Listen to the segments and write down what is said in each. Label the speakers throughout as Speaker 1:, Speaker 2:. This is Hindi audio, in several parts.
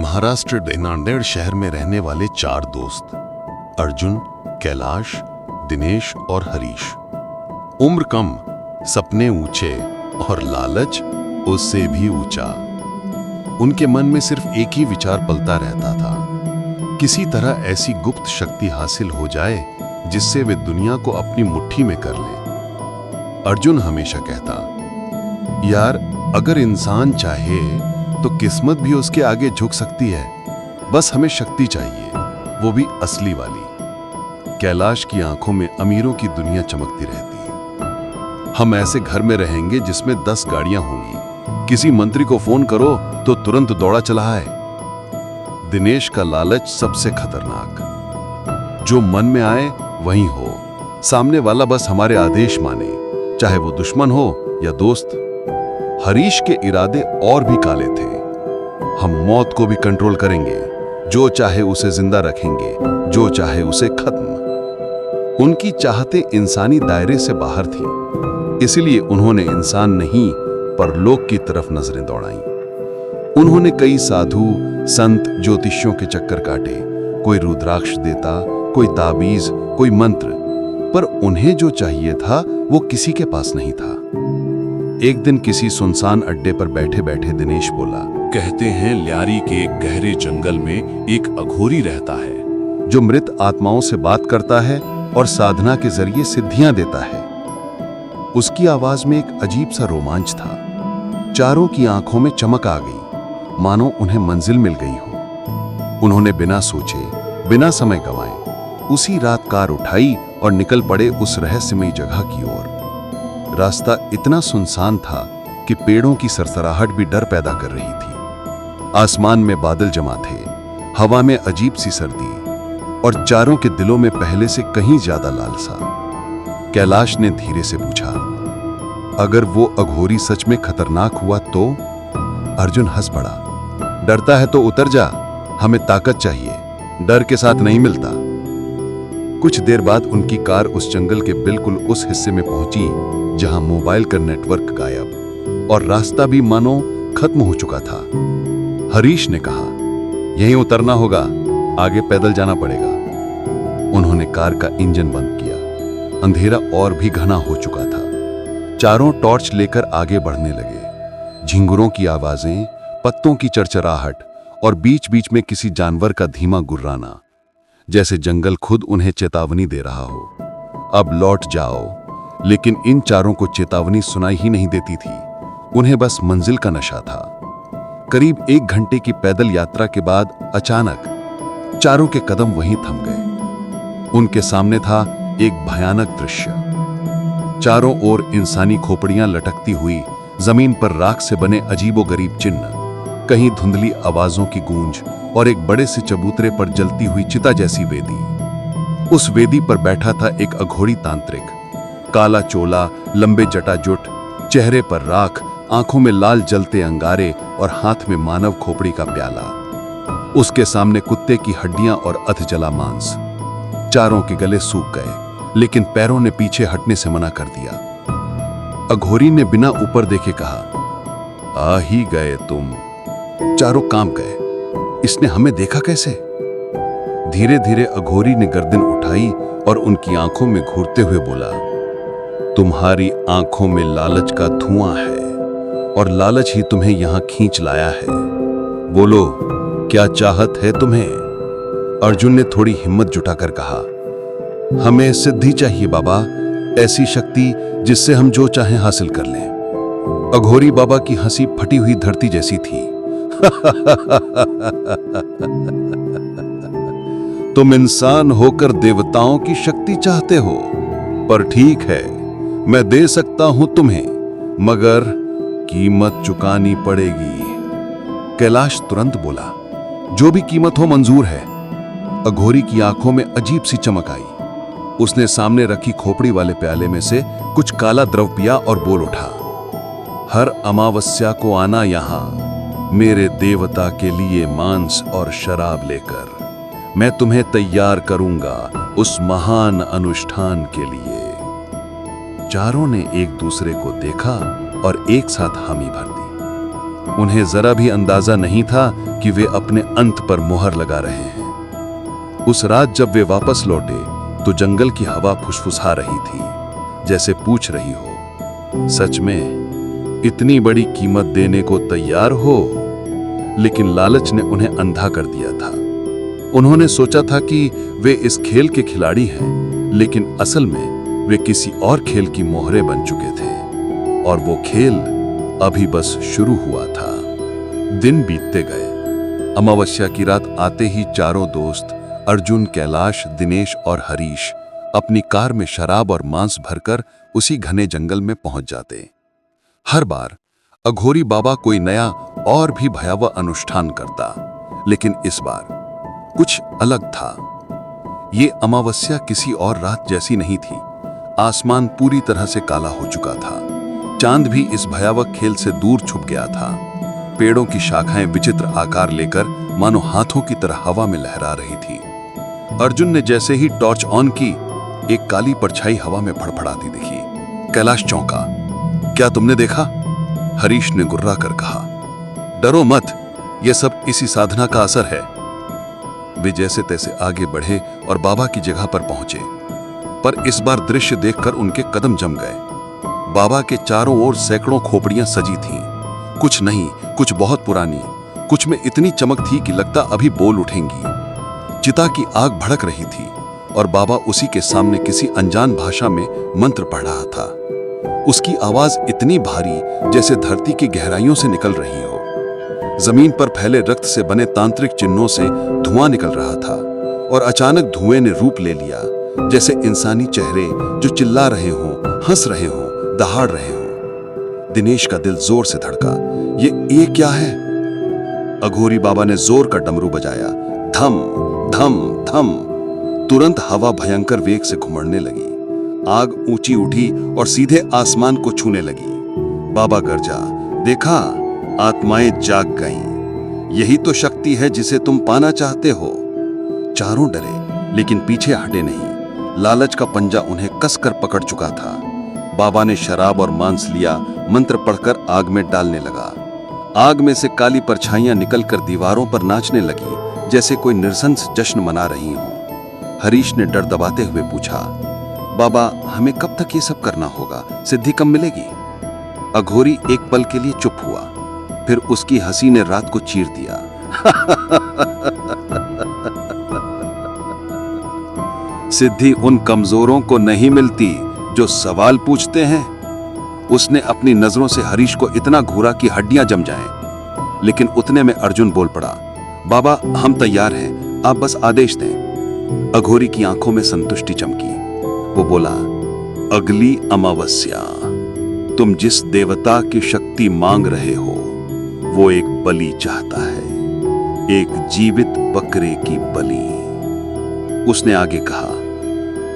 Speaker 1: महाराष्ट्र के नांदेड़ शहर में रहने वाले 4 दोस्त अर्जुन, कैलाश, दिनेश और हरीश। उम्र कम, सपने ऊंचे और लालच उससे भी ऊंचा। उनके मन में सिर्फ एक ही विचार पलता रहता था, किसी तरह ऐसी गुप्त शक्ति हासिल हो जाए जिससे वे दुनिया को अपनी मुट्ठी में कर लें। अर्जुन हमेशा कहता, यार अगर इंसान चाहे तो किस्मत भी उसके आगे झुक सकती है, बस हमें शक्ति चाहिए, वो भी असली वाली। कैलाश की आंखों में अमीरों की दुनिया चमकती रहती। हम ऐसे घर में रहेंगे जिसमें 10 गाड़ियां होंगी, किसी मंत्री को फोन करो तो तुरंत दौड़ा चला है। दिनेश का लालच सबसे खतरनाक, जो मन में आए वही हो, सामने वाला बस हमारे आदेश माने, चाहे वो दुश्मन हो या दोस्त। हरीश के इरादे और भी काले थे। हम मौत को भी कंट्रोल करेंगे, जो चाहे उसे जिंदा रखेंगे, जो चाहे उसे खत्म। उनकी चाहते इंसानी दायरे से बाहर थी, इसलिए उन्होंने इंसान नहीं परलोक की तरफ नजरें दौड़ाईं। उन्होंने कई साधु, संत, ज्योतिषियों के चक्कर काटे, कोई रुद्राक्ष देता, कोई ताबीज, कोई मंत्र, पर उन्हें जो चाहिए था वो किसी के पास नहीं था। एक दिन किसी सुनसान अड्डे पर बैठे बैठे दिनेश बोला,
Speaker 2: कहते हैं ल्यारी के एक गहरे जंगल में एक अघोरी रहता है,
Speaker 1: जो मृत आत्माओं से बात करता है और साधना के जरिए सिद्धियां देता है। उसकी आवाज में एक अजीब सा रोमांच था। चारों की आंखों में चमक आ गई, मानो उन्हें मंजिल मिल गई हो। उन्होंने बिना सोचे, बिना समय गंवाए उसी रात कार उठाई और निकल पड़े उस रहस्यमयी जगह की ओर। रास्ता इतना सुनसान था कि पेड़ों की सरसराहट भी डर पैदा कर रही थी। आसमान में बादल जमा थे, हवा में अजीब सी सर्दी, और चारों के दिलों में पहले से कहीं ज्यादा लालसा। कैलाश ने धीरे से पूछा, अगर वो अघोरी सच में खतरनाक हुआ तो? अर्जुन हंस पड़ा, डरता है तो उतर जा, हमें ताकत चाहिए, डर के साथ नहीं मिलता। कुछ देर बाद उनकी कार उस जंगल के बिल्कुल उस हिस्से में पहुंची जहां मोबाइल का नेटवर्क गायब और रास्ता भी मानो खत्म हो चुका था। हरीश ने कहा, यहीं उतरना होगा, आगे पैदल जाना पड़ेगा। उन्होंने कार का इंजन बंद किया। अंधेरा और भी घना हो चुका था। चारों टॉर्च लेकर आगे बढ़ने लगे। झिंगुरों की आवाजें, पत्तों की चरचराहट और बीच बीच में किसी जानवर का धीमा गुर्राना, जैसे जंगल खुद उन्हें चेतावनी दे रहा हो, अब लौट जाओ। लेकिन इन चारों को चेतावनी सुनाई ही नहीं देती थी, उन्हें बस मंजिल का नशा था। करीब 1 घंटे की पैदल यात्रा के बाद अचानक चारों के कदम वहीं थम गए। उनके सामने था एक भयानक दृश्य। चारों ओर इंसानी खोपड़ियां लटकती हुई, जमीन पर राख से बने अजीबोगरीब चिन्ह, कहीं धुंधली आवाजों की गूंज और एक बड़े से चबूतरे पर जलती हुई चिता जैसी वेदी। उस वेदी पर बैठा था एक अघोरी तांत्रिक, काला चोला, लंबे जटाजुट, चेहरे पर राख, आंखों में लाल जलते अंगारे और हाथ में मानव खोपड़ी का प्याला। उसके सामने कुत्ते की हड्डियां और अधजला मांस। चारों के गले सूख गए, लेकिन पैरों ने पीछे हटने से मना कर दिया। अघोरी ने बिना ऊपर देखे कहा, आ ही गए तुम। चारों कांप गए, इसने हमें देखा कैसे? धीरे धीरे अघोरी ने गर्दन उठाई और उनकी आंखों में घूरते हुए बोला, तुम्हारी आंखों में लालच का धुआं है और लालच ही तुम्हें यहां खींच लाया है। बोलो, क्या चाहत है तुम्हें? अर्जुन ने थोड़ी हिम्मत जुटाकर कहा, हमें सिद्धि चाहिए बाबा, ऐसी शक्ति जिससे हम जो चाहें हासिल कर लें। अघोरी बाबा की हंसी फटी हुई धरती जैसी थी। तुम इंसान होकर देवताओं की शक्ति चाहते हो, पर ठीक है, मैं दे सकता हूं तुम्हें, मगर कीमत चुकानी पड़ेगी। कैलाश तुरंत बोला, जो भी कीमत हो मंजूर है। अघोरी की आंखों में अजीब सी चमक आई। उसने सामने रखी खोपड़ी वाले प्याले में से कुछ काला द्रव पिया और बोल उठा, हर अमावस्या को आना यहां मेरे देवता के लिए मांस और शराब लेकर। मैं तुम्हें तैयार करूंगा उस महान अनुष्ठान के लिए। चारों ने एक दूसरे को देखा और एक साथ हामी भर दी। उन्हें जरा भी अंदाजा नहीं था कि वे अपने अंत पर मोहर लगा रहे हैं। उस रात जब वे वापस लौटे तो जंगल की हवा फुसफुसा रही थी, जैसे पूछ रही हो, सच में इतनी बड़ी कीमत देने को तैयार हो? लेकिन लालच ने उन्हें अंधा कर दिया था। उन्होंने सोचा था कि वे इस खेल के खिलाड़ी हैं, लेकिन असल में वे किसी और खेल की मोहरें बन चुके थे, और वो खेल अभी बस शुरू हुआ था। दिन बीतते गए। अमावस्या की रात आते ही चारों दोस्त अर्जुन, कैलाश, दिनेश और हरीश अपनी कार में शराब और मांस भरकर उसी घने जंगल में पहुंच जाते। हर बार अघोरी बाबा कोई नया और भी भयावह अनुष्ठान करता, लेकिन इस बार कुछ अलग था। ये अमावस्या किसी और रात जैसी नहीं थी। आसमान पूरी तरह से काला हो चुका था। चांद भी इस भयावह खेल से दूर छुप गया था। पेड़ों की शाखाएं विचित्र आकार लेकर मानो हाथों की तरह हवा में लहरा रही थी। अर्जुन ने जैसे ही टॉर्च ऑन की, एक काली परछाई हवा में फड़फड़ाती दिखी। कैलाश चौंका। क्या तुमने देखा? हरीश ने गुर्रा कर कहा। डरो मत, यह सब इसी साधना का असर है। वे जैसे तैसे आगे बढ़े और बाबा की जगह पर पहुंचे, पर इस बार दृश्य देखकर उनके कदम जम गए। बाबा के चारों ओर सैकड़ों खोपड़ियां सजी थीं। कुछ नहीं, कुछ बहुत पुरानी, कुछ में इतनी चमक थी कि लगता अभी बोल उठेंगी। चिता की आग भड़क रही थी और बाबा उसी के सामने किसी अनजान भाषा में मंत्र पढ़ रहा था। उसकी आवाज इतनी भारी जैसे धरती की गहराइयों से निकल रही हो। जमीन पर फैले रक्त से बने तांत्रिक चिन्हों से धुआं निकल रहा था, और अचानक धुएं ने रूप ले लिया, जैसे इंसानी चेहरे जो चिल्ला रहे हों, हंस रहे हों, दहाड़ रहे हों। दिनेश का दिल जोर से धड़का। ये क्या है? अघोरी बाबा ने जोर का डमरू बजाया। धम धम धम। तुरंत हवा भयंकर वेग से घुमड़ने लगी। आग ऊंची उठी और सीधे आसमान को छूने लगी। बाबा गरजा, देखा, आत्माएं जाग गईं। यही तो शक्ति है जिसे तुम पाना चाहते हो। चारों डरे, लेकिन पीछे हटे नहीं। लालच का पंजा उन्हें कसकर पकड़ चुका था। बाबा ने शराब और मांस लिया, मंत्र पढ़कर आग में डालने लगा। आग में से काली परछाइयां निकलकर दीवारों पर नाचने लगी, जैसे कोई नृशंस जश्न मना रही हो। हरीश ने डर दबाते हुए पूछा, बाबा, हमें कब तक ये सब करना होगा? सिद्धि कब मिलेगी? अघोरी एक पल के लिए चुप हुआ, फिर उसकी हंसी ने रात को चीर दिया। सिद्धि उन कमजोरों को नहीं मिलती जो सवाल पूछते हैं। उसने अपनी नजरों से हरीश को इतना घूरा कि हड्डियां जम जाएं। लेकिन उतने में अर्जुन बोल पड़ा, बाबा, हम तैयार हैं, आप बस आदेश दें। अघोरी की आंखों में संतुष्टि चमकी। वो बोला, अगली अमावस्या तुम जिस देवता की शक्ति मांग रहे हो, वो एक बलि चाहता है, एक जीवित बकरे की बलि। उसने आगे कहा,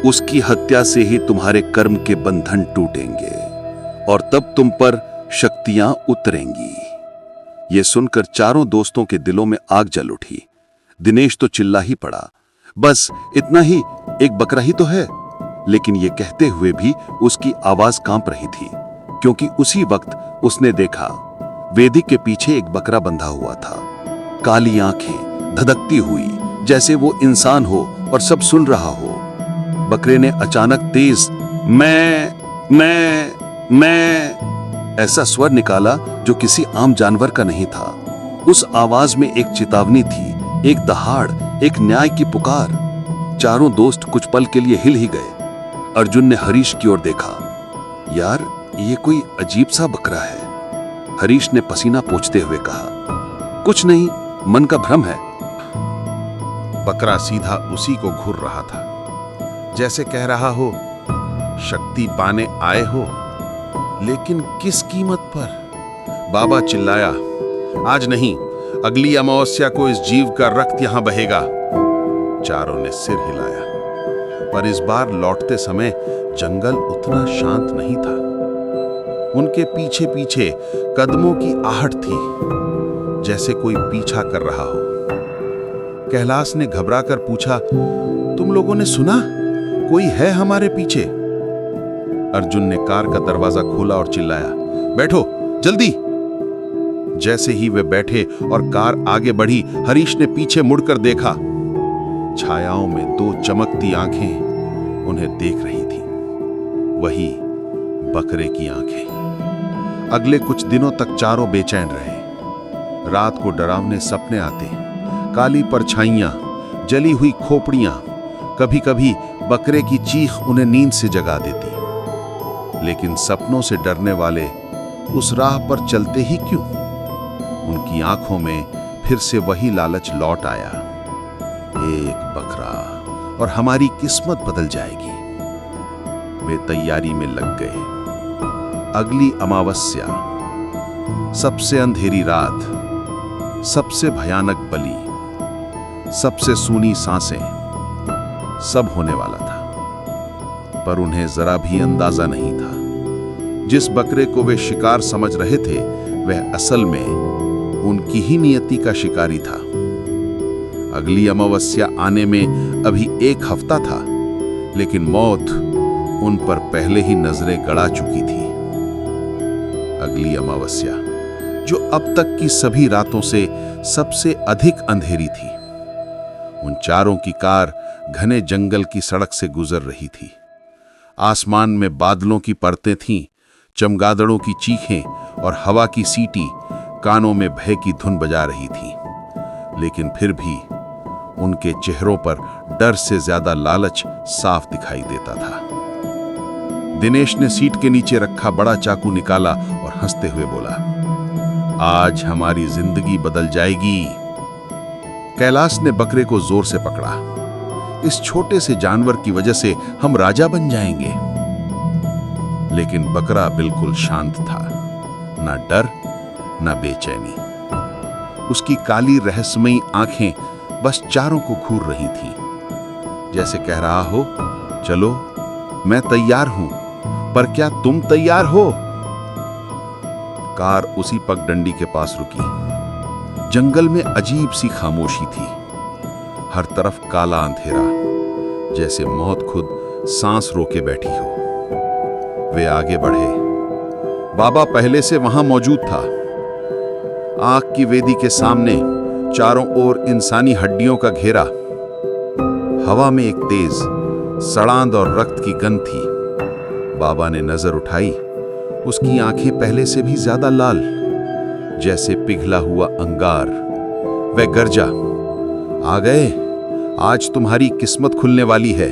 Speaker 1: उसकी हत्या से ही तुम्हारे कर्म के बंधन टूटेंगे और तब तुम पर शक्तियां उतरेंगी। ये सुनकर चारों दोस्तों के दिलों में आग जल उठी। दिनेश तो चिल्ला ही पड़ा, बस इतना ही, एक बकरा ही तो है। लेकिन ये कहते हुए भी उसकी आवाज कांप रही थी, क्योंकि उसी वक्त उसने देखा वेदी के पीछे एक बकरा बंधा हुआ था। काली आंखें धधकती हुई, जैसे वो इंसान हो और सब सुन रहा हो। बकरे ने अचानक तेज मैं ऐसा स्वर निकाला जो किसी आम जानवर का नहीं था। उस आवाज में एक चेतावनी थी, एक दहाड़, एक न्याय की पुकार। चारों दोस्त कुछ पल के लिए हिल ही गए। अर्जुन ने हरीश की ओर देखा। यार, ये कोई अजीब सा बकरा है। हरीश ने पसीना पोंछते हुए कहा, कुछ नहीं, मन का भ्रम है।
Speaker 3: बकरा सीधा उसी को घूर रहा था, जैसे कह रहा हो, शक्ति पाने आए हो, लेकिन किस कीमत पर? बाबा चिल्लाया, आज नहीं, अगली अमावस्या को इस जीव का रक्त यहां बहेगा। चारों ने सिर हिलाया, पर इस बार लौटते समय जंगल उतना शांत नहीं था। उनके पीछे पीछे कदमों की आहट थी, जैसे कोई पीछा कर रहा हो। कैलाश ने घबराकर पूछा, तुम लोगों ने सुना? कोई है हमारे पीछे? अर्जुन ने कार का दरवाजा खोला और चिल्लाया, बैठो जल्दी। जैसे ही वे बैठे और कार आगे बढ़ी, हरीश ने पीछे मुड़कर देखा। छायाओं में दो चमकती आंखें उन्हें देख रही थी, वही बकरे की आंखें। अगले कुछ दिनों तक चारों बेचैन रहे। रात को डरावने सपने आते, काली परछाइयां, जली हुई खोपड़ियां, कभी कभी बकरे की चीख उन्हें नींद से जगा देती। लेकिन सपनों से डरने वाले उस राह पर चलते ही क्यों? उनकी आंखों में फिर से वही लालच लौट आया। एक बकरा और हमारी किस्मत बदल जाएगी। वे तैयारी में लग गए। अगली अमावस्या, सबसे अंधेरी रात, सबसे भयानक बलि, सबसे सूनी सांसें, सब होने वाला था। पर उन्हें जरा भी अंदाजा नहीं था, जिस बकरे को वे शिकार समझ रहे थे वह असल में उनकी ही नियति का शिकारी था। अगली अमावस्या आने में अभी एक हफ्ता था, लेकिन मौत उन पर पहले ही नजरें गड़ा चुकी थी। अगली अमावस्या, जो अब तक की सभी रातों से सबसे अधिक अंधेरी थी। उन चारों की कार घने जंगल की सड़क से गुजर रही थी। आसमान में बादलों की परतें थीं, चमगादड़ों की चीखें और हवा की सीटी कानों में भय की धुन बजा रही थी। लेकिन फिर भी उनके चेहरों पर डर से ज्यादा लालच साफ दिखाई देता था। दिनेश ने सीट के नीचे रखा बड़ा चाकू निकाला और हंसते हुए बोला, आज हमारी जिंदगी बदल जाएगी। कैलाश ने बकरे को जोर से पकड़ा। इस छोटे से जानवर की वजह से हम राजा बन जाएंगे। लेकिन बकरा बिल्कुल शांत था, ना डर ना बेचैनी। उसकी काली रहस्यमयी आंखें बस चारों को घूर रही थीं, जैसे कह रहा हो, चलो मैं तैयार हूं, पर क्या तुम तैयार हो? कार उसी पगडंडी के पास रुकी। जंगल में अजीब सी खामोशी थी। हर तरफ काला अंधेरा, जैसे मौत खुद सांस रोके बैठी हो। वे आगे बढ़े। बाबा पहले से वहां मौजूद था। आग की वेदी के सामने चारों ओर इंसानी हड्डियों का घेरा। हवा में एक तेज सड़ांध और रक्त की गंध थी। बाबा ने नजर उठाई। उसकी आंखें पहले से भी ज्यादा लाल, जैसे पिघला हुआ अंगार। वह गर्जा, आ गए, आज तुम्हारी किस्मत खुलने वाली है।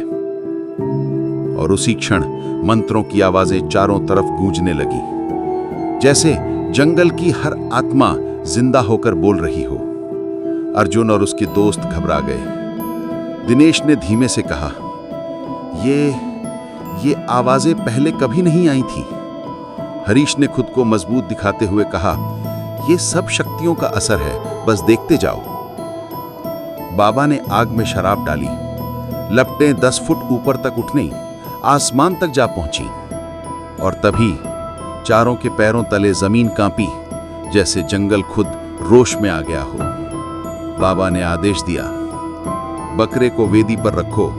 Speaker 3: और उसी क्षण मंत्रों की आवाजें चारों तरफ गूंजने लगी, जैसे जंगल की हर आत्मा जिंदा होकर बोल रही हो। अर्जुन और उसके दोस्त घबरा गए। दिनेश ने धीमे से कहा, ये आवाजें पहले कभी नहीं आई थी। हरीश ने खुद को मजबूत दिखाते हुए कहा, ये सब शक्तियों का असर है, बस देखते जाओ। बाबा ने आग में शराब डाली। लपटें 10 फुट ऊपर तक उठने, आसमान तक जा पहुंची। और तभी चारों के पैरों तले जमीन कांपी, जैसे जंगल खुद रोश में आ गया हो। बाबा ने आदेश दिया, बकरे को वेदी पर रखो।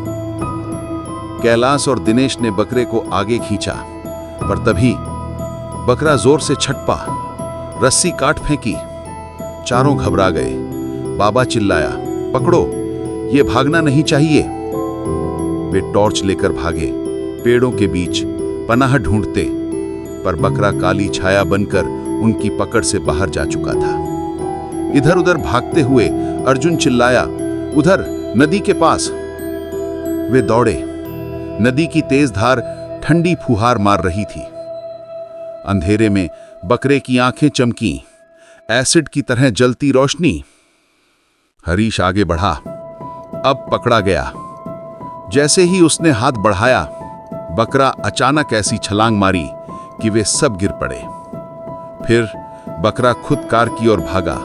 Speaker 3: कैलाश और दिनेश ने बकरे को आगे खींचा, पर तभी बकरा जोर से छटपा, रस्सी काट फेंकी। चारों घबरा गए। बाबा चिल्लाया, पकड़ो, ये भागना नहीं चाहिए। वे टॉर्च लेकर भागे, पेड़ों के बीच पनाह ढूंढते, पर बकरा काली छाया बनकर उनकी पकड़ से बाहर जा चुका था। इधर उधर भागते हुए अर्जुन चिल्लाया, उधर नदी के पास। वे दौड़े। नदी की तेज धार ठंडी फुहार मार रही थी। अंधेरे में बकरे की आंखें चमकी, एसिड की तरह जलती रोशनी। हरीश आगे बढ़ा। अब पकड़ा गया। जैसे ही उसने हाथ बढ़ाया, बकरा अचानक ऐसी छलांग मारी कि वे सब गिर पड़े। फिर बकरा खुद कार की ओर भागा,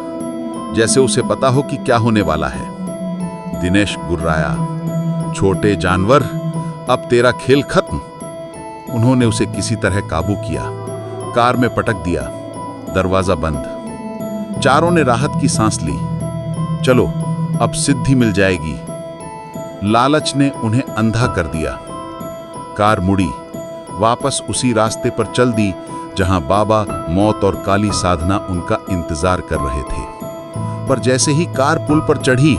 Speaker 3: जैसे उसे पता हो कि क्या होने वाला है। दिनेश गुर्राया, छोटे जानवर, अब तेरा खेल खत्म। उन्होंने उसे किसी तरह काबू किया, कार में पटक दिया। दरवाजा बंद। चारों ने राहत की सांस ली। चलो, अब सिद्धि मिल जाएगी। लालच ने उन्हें अंधा कर दिया। कार मुड़ी, वापस उसी रास्ते पर चल दी जहां बाबा मौत और काली साधना उनका इंतजार कर रहे थे। पर जैसे ही कार पुल पर चढ़ी,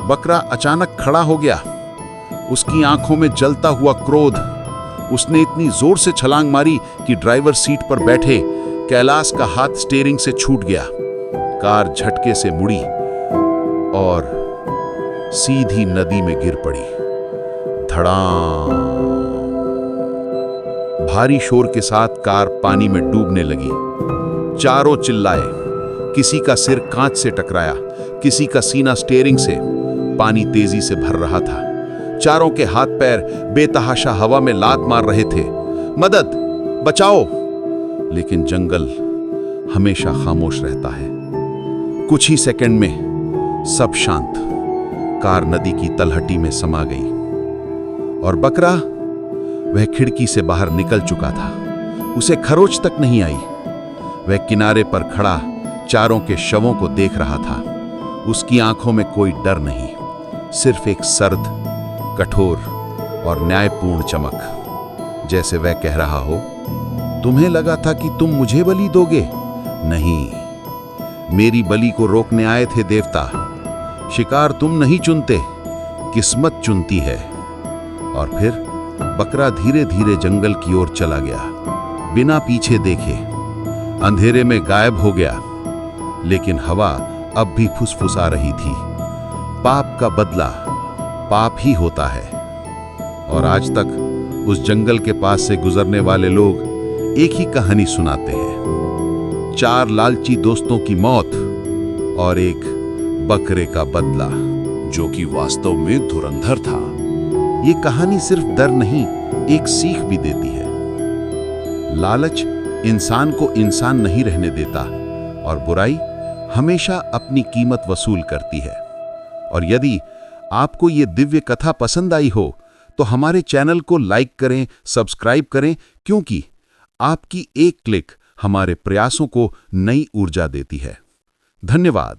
Speaker 3: बकरा अचानक खड़ा हो गया। उसकी आंखों में जलता हुआ क्रोध। उसने इतनी जोर से छलांग मारी कि ड्राइवर सीट पर बैठे कैलाश का हाथ स्टीयरिंग से छूट गया। कार झटके से मुड़ी और सीधी नदी में गिर पड़ी। धड़ाम। भारी शोर के साथ कार पानी में डूबने लगी। चारों चिल्लाए। किसी का सिर कांच से टकराया, किसी का सीना स्टीयरिंग से। पानी तेजी से भर रहा था। चारों के हाथ पैर बेतहाशा हवा में लात मार रहे थे। मदद, बचाओ! लेकिन जंगल हमेशा खामोश रहता है। कुछ ही सेकंड में सब शांत। कार नदी की तलहटी में समा गई और बकरा, वह खिड़की से बाहर निकल चुका था। उसे खरोच तक नहीं आई। वह किनारे पर खड़ा चारों के शवों को देख रहा था। उसकी आंखों में कोई डर नहीं, सिर्फ एक सर्द, कठोर और न्यायपूर्ण चमक। जैसे वह कह रहा हो, तुम्हें लगा था कि तुम मुझे बलि दोगे? नहीं, मेरी बलि को रोकने आए थे देवता। शिकार तुम नहीं चुनते, किस्मत चुनती है। और फिर बकरा धीरे धीरे जंगल की ओर चला गया, बिना पीछे देखे। अंधेरे में गायब हो गया। लेकिन हवा अब भी फुसफुसा रही थी। पाप का बदला पाप ही होता है। और आज तक उस जंगल के पास से गुजरने वाले लोग एक ही कहानी सुनाते हैं। 4 लालची दोस्तों की मौत और एक बकरे का बदला,
Speaker 2: जो कि वास्तव में धुरंधर था।
Speaker 3: ये कहानी सिर्फ डर नहीं, एक सीख भी देती है। लालच इंसान को इंसान नहीं रहने देता और बुराई हमेशा अपनी कीमत वसूल करती है। और यदि आपको ये दिव्य कथा पसंद आई हो तो हमारे चैनल को लाइक करें, सब्सक्राइब करें, क्योंकि आपकी एक क्लिक हमारे प्रयासों को नई ऊर्जा देती है। धन्यवाद।